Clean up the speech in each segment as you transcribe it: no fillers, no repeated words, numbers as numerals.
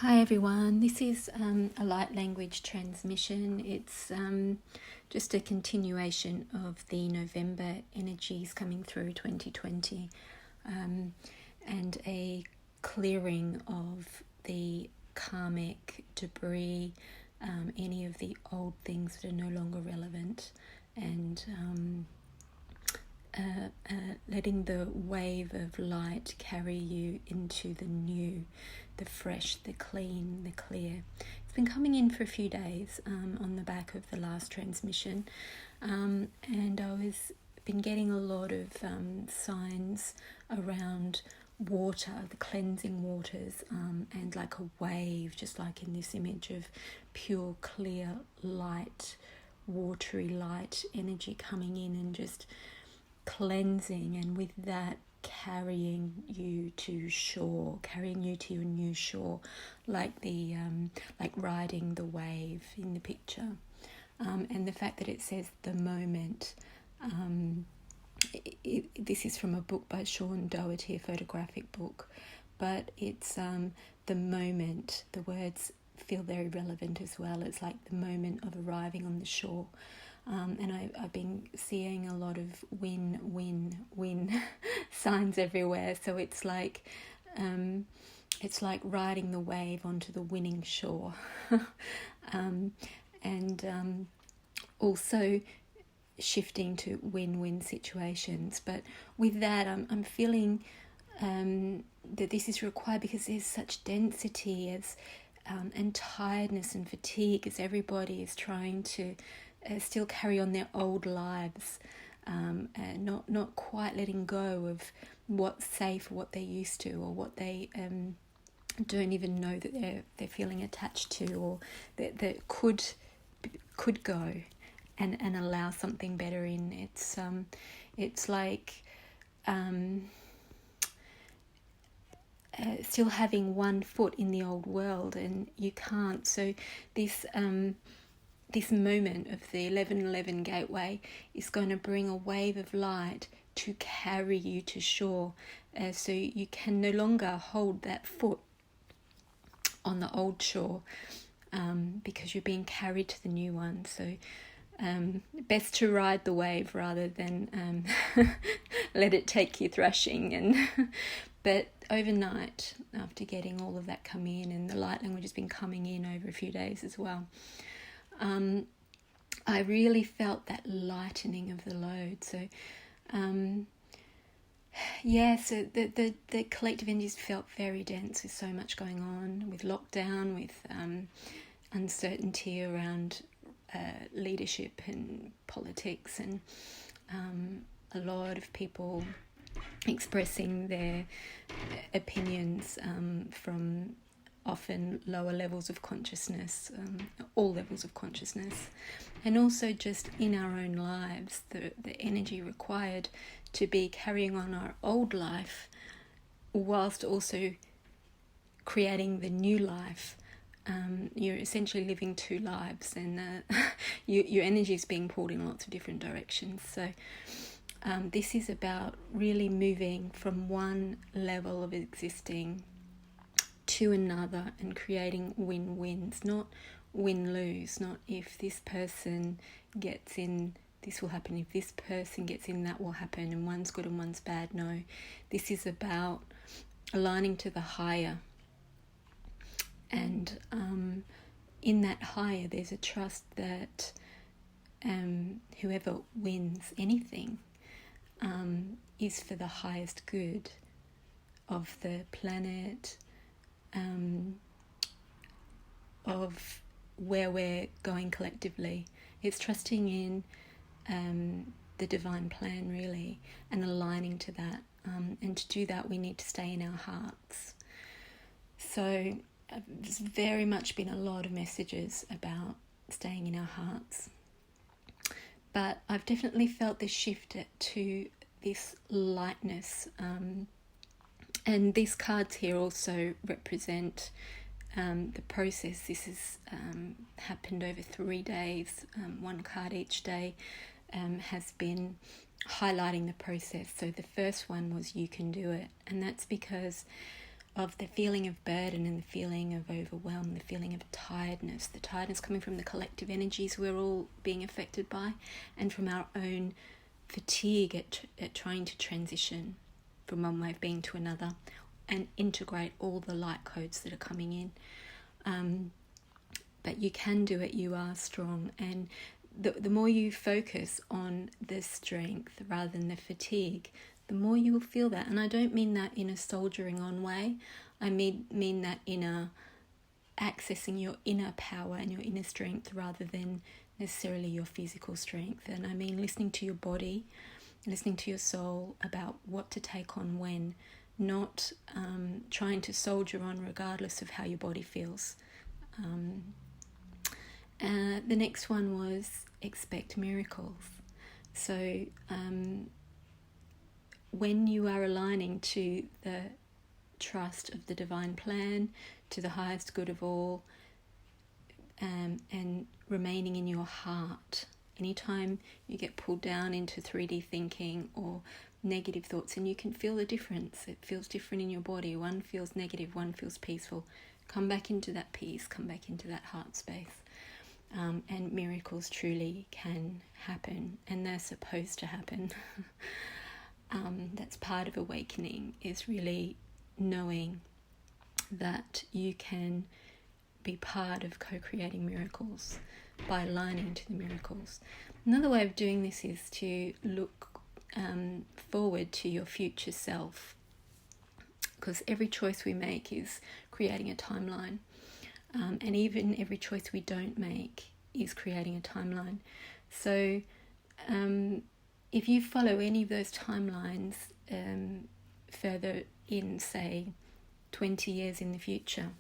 Hi everyone, this is a light language transmission. It's just a continuation of the November energies coming through 2020 and a clearing of the karmic debris, any of the old things that are no longer relevant, and letting the wave of light carry you into the new, the fresh, the clean, the clear. It's been coming in for a few days on the back of the last transmission, and I was been getting a lot of signs around water, the cleansing waters, and like a wave, just like in this image of pure, clear light, watery light energy coming in and just cleansing, and with that carrying you to shore, carrying you to your new shore, like the like riding the wave in the picture. And the fact that it says the moment, this is from a book by Doherty, a photographic book, but it's the moment. The words feel very relevant as well. It's like the moment of arriving on the shore. And I've been seeing a lot of win signs everywhere. So it's like riding the wave onto the winning shore, and also shifting to win-win situations. But with that, I'm feeling that this is required because there's such density and tiredness and fatigue as everybody is trying to still carry on their old lives, and not quite letting go of what's safe, or what they're used to, or what they don't even know that they're feeling attached to, or that could go and allow something better in. It's like still having one foot in the old world, and you can't. So this moment of the 1111 gateway is going to bring a wave of light to carry you to shore, so you can no longer hold that foot on the old shore, because you're being carried to the new one. So best to ride the wave rather than let it take you thrashing. But overnight, after getting all of that come in, and the light language has been coming in over a few days as well, I really felt that lightening of the load. So so the collective energies felt very dense, with so much going on, with lockdown, with uncertainty around leadership and politics, and a lot of people expressing their opinions from often lower levels of consciousness, all levels of consciousness, and also just in our own lives, the energy required to be carrying on our old life whilst also creating the new life. You're essentially living two lives, and your energy is being pulled in lots of different directions. So this is about really moving from one level of existing to another and creating win-wins, not win-lose, not if this person gets in, this will happen, if this person gets in, that will happen, and one's good and one's bad. No, this is about aligning to the higher, and in that higher there's a trust that whoever wins anything is for the highest good of the planet, of where we're going collectively. It's trusting in the divine plan, really, and aligning to that. And to do that, we need to stay in our hearts. So there's very much been a lot of messages about staying in our hearts. But I've definitely felt this shift to this lightness. And these cards here also represent the process. This has happened over 3 days. One card each day has been highlighting the process. So the first one was "You can do it," and that's because of the feeling of burden and the feeling of overwhelm, the feeling of tiredness, the tiredness coming from the collective energies we're all being affected by, and from our own fatigue at trying to transition from one way of being to another and integrate all the light codes that are coming in. But you can do it, you are strong, and the more you focus on the strength rather than the fatigue, the more you will feel that. And I don't mean that in a soldiering on way. I mean that in a accessing your inner power and your inner strength rather than necessarily your physical strength. And I mean listening to your body, listening to your soul about what to take on when, not trying to soldier on regardless of how your body feels. The next one was expect miracles. So when you are aligning to the trust of the divine plan, to the highest good of all, and remaining in your heart, anytime you get pulled down into 3D thinking or negative thoughts, and you can feel the difference, it feels different in your body, one feels negative, one feels peaceful, come back into that peace, come back into that heart space. And miracles truly can happen, and they're supposed to happen. That's part of awakening, is really knowing that you can be part of co-creating miracles by aligning to the miracles. Another way of doing this is to look forward to your future self, because every choice we make is creating a timeline. And even every choice we don't make is creating a timeline. So if you follow any of those timelines further in, say, 20 years in the future,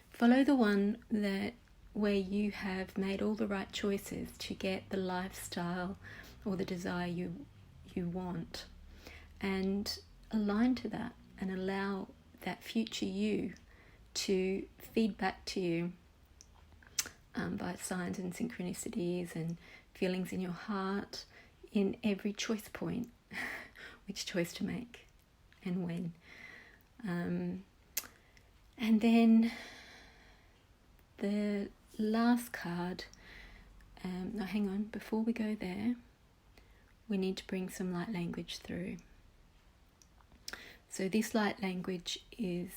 follow the one where you have made all the right choices to get the lifestyle or the desire you want, and align to that and allow that future you to feed back to you by signs and synchronicities and feelings in your heart in every choice point, which choice to make and when. And then the last card, no, hang on, before we go there, we need to bring some light language through. So this light language is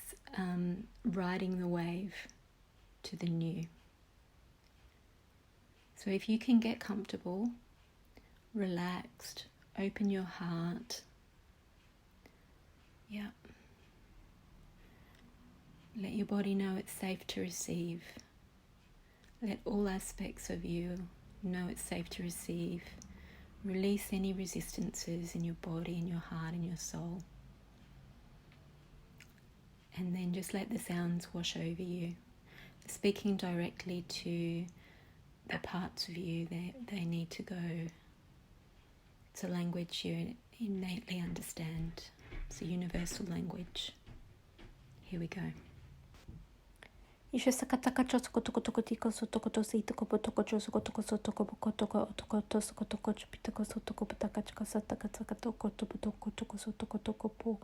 riding the wave to the new. So if you can get comfortable, relaxed, open your heart. Yeah. Let your body know it's safe to receive. Let all aspects of you know it's safe to receive. Release any resistances in your body, in your heart, in your soul. And then just let the sounds wash over you. Speaking directly to the parts of you they need to go. It's a language you innately understand. It's a universal language. Here we go. Isha sakataka chosoko toko tiko sotoko tosi toko potoko chosoko toko sotoko potoko toko tosoko toko chipitoko sotoko pataka chakasataka toko toko toko sotoko toko po.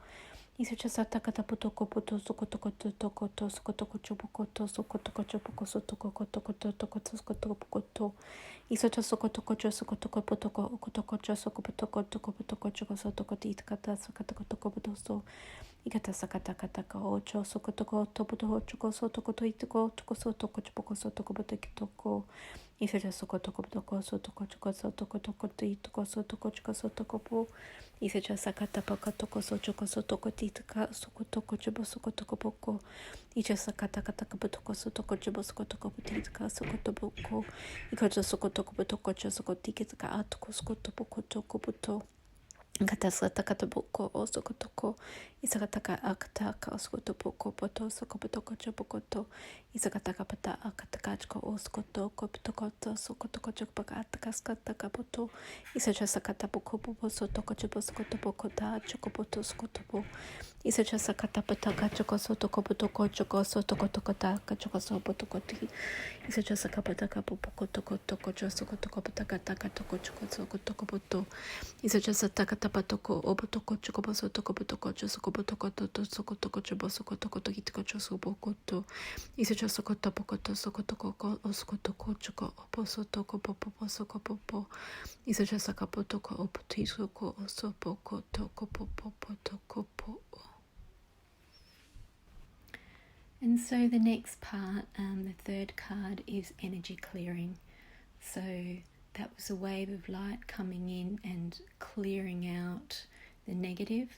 Isha chasataka tapotoko poto soko toko toko tosoko toko chopoko tosoko toko chopoko sotoko toko toko tosoko toko to. Isha chasoko toko chosoko toko potoko toko chosoko potoko toko potoko chokosotoko titkata sakatoko toko potoso. Ikata sakata kataka ocho sokotoko topoto choko sotoko toitoko toko sotoko chopoko sotoko potoko isaja sokotoko potoko sotoko choko sotoko toko toitoko sotoko choko sotoko po isaja sakata pakatoko sotoko sotoko titka sokotoko chobo sokotoko poko ija sakata kataka potoko sotoko chobo sokotoko titka sokotoko ikojo sokotoko potoko chosokotika atoko sokotoko toko poto Katasata kataboko osokotoko isakataka akataka osokotopoko poto sokopotoko chopokoto isakataka pata akatakachko oskotoko pitokoto sokotoko chopaka atakaskataka poto isachasakata poko popo sotoko choposokotopoko ta chokopoto skotopo isachasakata pataka chokosotoko potoko chokosotoko taka chokosopotokoti isachasakapataka popoko toko toko chosokotoko pataka taka toko chokosokotoko poto isachasataka tapatoko obotoko chokoposotoko potoko chosoko botokoto to sokotoko chobo sokotoko hitikocho sobokoto. Isacha sokoto bokoto sokotoko osokotoko choko oposotoko popo sokopopo. Isacha sakapotoko opotisoko osobokoto popo. And so the next part, the third card, is energy clearing. So that was a wave of light coming in and clearing out the negative.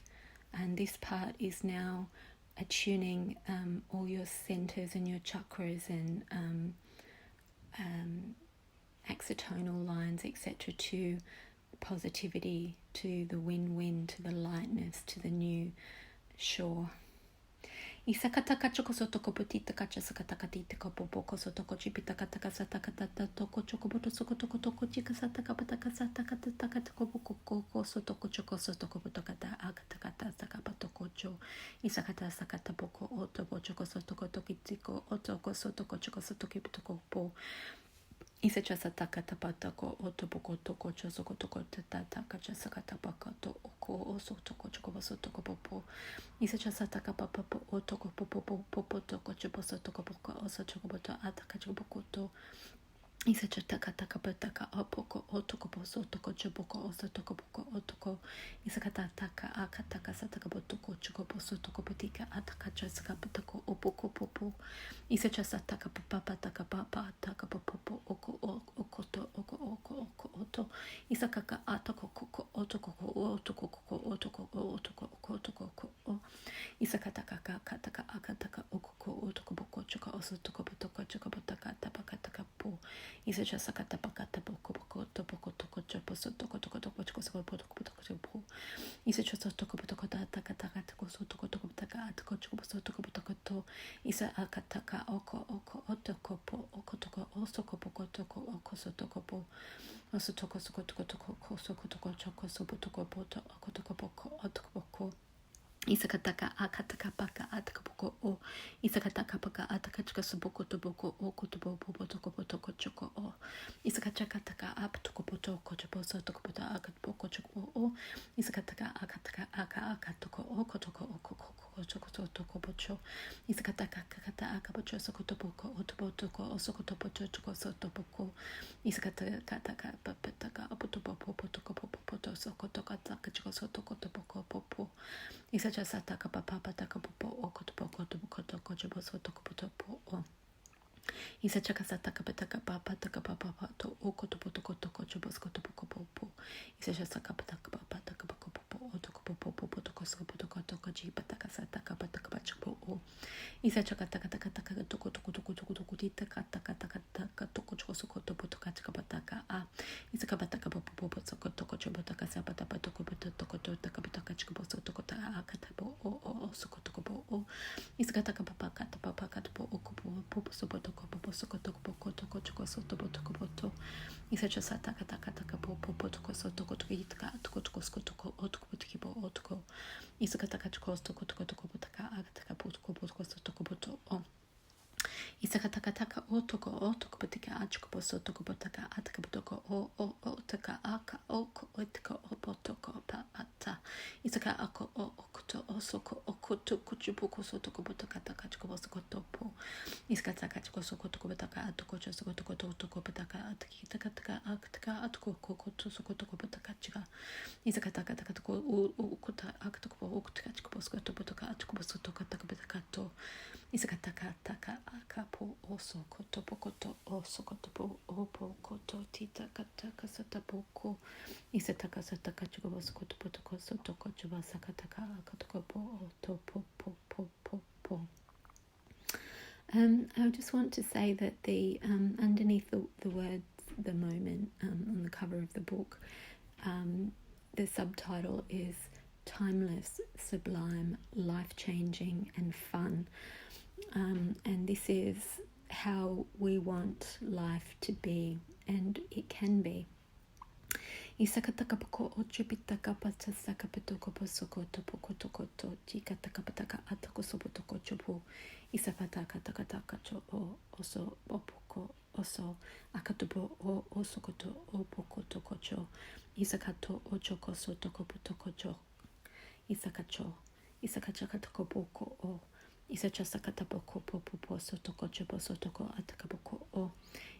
And this part is now attuning all your centers and your chakras and axonal lines, etc., to positivity, to the win-win, to the lightness, to the new shore. Isakataka chokosotoko potita kacha sakatakatita kopoko sotoko chipitakataka satakatata toko chokoboto sokotoko toko chikasataka pataka satakataka kopoko sotoko chokosotoko potokata akatakata sakapatokocho isakata sakatapoko otobo chokosotoko tokitiko otoko sotoko chokosotoki potokopo Isacha sataka tapatako otopoko toko chosokotoko tataka chasakatapaka to oko osotoko chokobosotoko popo. Isacha sataka papapo otoko popo toko chobosotoko poko osochokoboto ataka chobokoto. Isacha taka pataka opoko otoko posotoko choboko osotoko poko otoko. Isakata taka akataka sataka botoko chokobosotoko patika ataka chasakapatako opoko popo. Isacha sataka papa taka papa taka popo oko oto isakaka atoko koko otoko isakataka kataka akataka okoko otoko boko choka osotoko botoko choka botaka tapakataka po isacha sakata pakata boko topoko toko chopo sotoko toko choko sotoko po isacha sotoko botoko taka toko sotoko toko taka atoko chopo sotoko botoko to isa akataka oko otoko po oko toko osoko boko toko oko sotoko po osotoko sokotoko toko sokotoko choko sobotoko poto oko toko boko otoko boko Isakataka akataka paka ataka boko o isakataka paka ataka chika soboko toboko o kotobo toko potoko choko o isakataka taka ap toko potoko chopo so toko poto akatoko choko o isakataka akataka akatoko o kotoko o koko choko toko pocho isakataka kata akapocho sokotoboko otobotoko o sokotopocho choko sotoboko isakataka taka papataka apotobo potoko poto sokotoka taka choko sotoko toboko popo Isacha sataka papa pataka popo okotopoko toko chobo sotoko potopo o Isacha sataka pataka papa taka papa to okotopoko toko chobo skotopoko popo Isacha saka pataka papa taka popo otoko popo toko skotopoko toko jipataka sataka pataka pachopo o Isacha taka toko taka toko chobo sokotopo toka pataka a Isaka pataka popo sokotoko chobo taka sapata patoko toko taka pataka chobo sotoko akatabo o sokotoko o Isakataka papa katapo popo sobotoko popo sokotoko poko toko choko sotobo toko poto Isacha sataka taka popo toko sotoko toko itaka toko skotoko otoko potikibo otoko Isakataka choko toko potaka akataka potoko sotoko poto o Isakataka otoko patika achoko posotoko potaka ataka potoko o taka aka oko otaka opotoko pa ata Isaka ako okoto osoko okoto kuchupoko sotoko potaka taka choko posoko po Isakataka choko sokotoko potaka atoko chosoko toko potaka ataka atoko kokoto sokotoko potaka chika Isakataka taka toko ukota akatoko okotaka choko posoko potaka atoko posotoko taka potaka to Isakataka taka akapo osokoto pokoto osokoto opokoto titakataka satapoko Isataka sataka chuba sokoto potoko sotoko chuba sakataka akatoko po po. I just want to say that the underneath the words the moment on the cover of the book, the subtitle is timeless, sublime, life-changing and fun. And this is how we want life to be, and it can be. Isakataka poko ochipitaka pata sakapetoko posoko topoko tokoto chikatakapataka atako sobotoko chopo isapataka takataka cho o oso opoko oso akatobo o osokoto opoko tokocho isakato ochoko sotoko potokocho isakacho Isakachakatokoboko o. Isachasakatapoko popo sotoko chopo sotoko atakaboko o.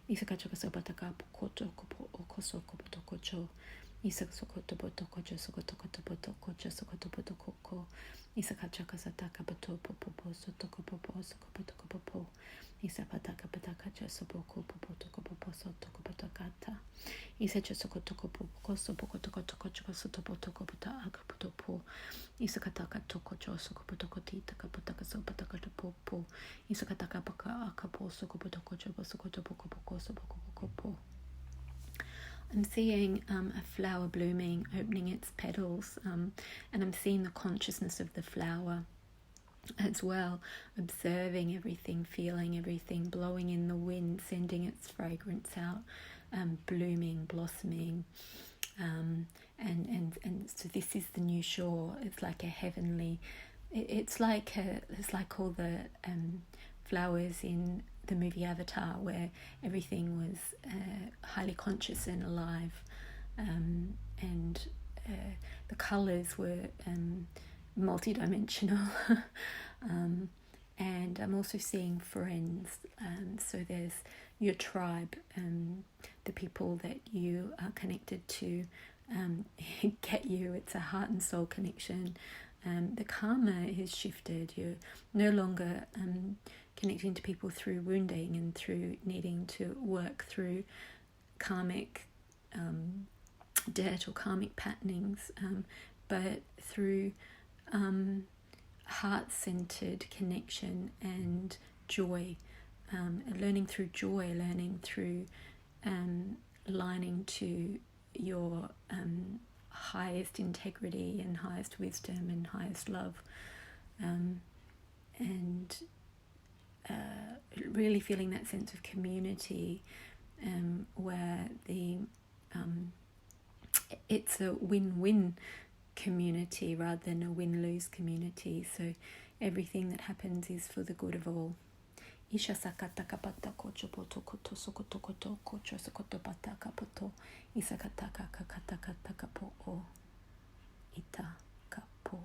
Isakachakasobatakapokoto kopo oko sokobotoko cho. Isakasokotobotoko sokotokotobotoko sokotobotoko. Isakachakasatakabato popo sotoko popo sokobotoko popo. Isapataka pataka soboko popo toko popo sotoko potokata. Isachasokotoko popo sobokotoko toko sotobotoko pota akapotopo. Isakataka toko sokobotoko tita kapotaka sobotaka popo. Isakataka paka akapo sokobotoko sokotoboko poko soboko. I'm seeing a flower blooming, opening its petals, and I'm seeing the consciousness of the flower as well, observing everything, feeling everything, blowing in the wind, sending its fragrance out, blooming, blossoming, and so this is the new shore. It's like a heavenly. It's like all the flowers in the movie Avatar, where everything was highly conscious and alive, and the colours were multidimensional. And I'm also seeing friends. So there's your tribe, the people that you are connected to, get you. It's a heart and soul connection. The karma is shifted. You're no longer connecting to people through wounding and through needing to work through karmic debt or karmic patternings, but through heart-centered connection and joy, learning through joy, learning through aligning to your highest integrity and highest wisdom and highest love, and really feeling that sense of community, where it's a win-win community rather than a win-lose community. So everything that happens is for the good of all. Isha sakataka pata kocho poto koto sokoto koto kocho sokoto pata kapoto isakataka kakataka takapo o ita kapo.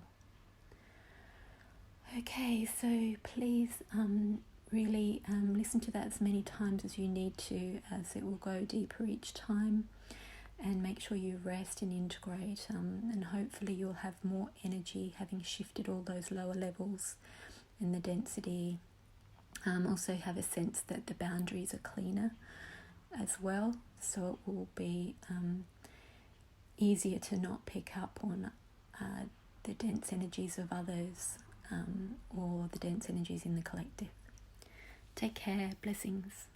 Okay, so please really listen to that as many times as you need to, as it will go deeper each time. And make sure you rest and integrate, and hopefully you'll have more energy, having shifted all those lower levels in the density. Also have a sense that the boundaries are cleaner as well, so it will be easier to not pick up on the dense energies of others, or the dense energies in the collective. Take care. Blessings.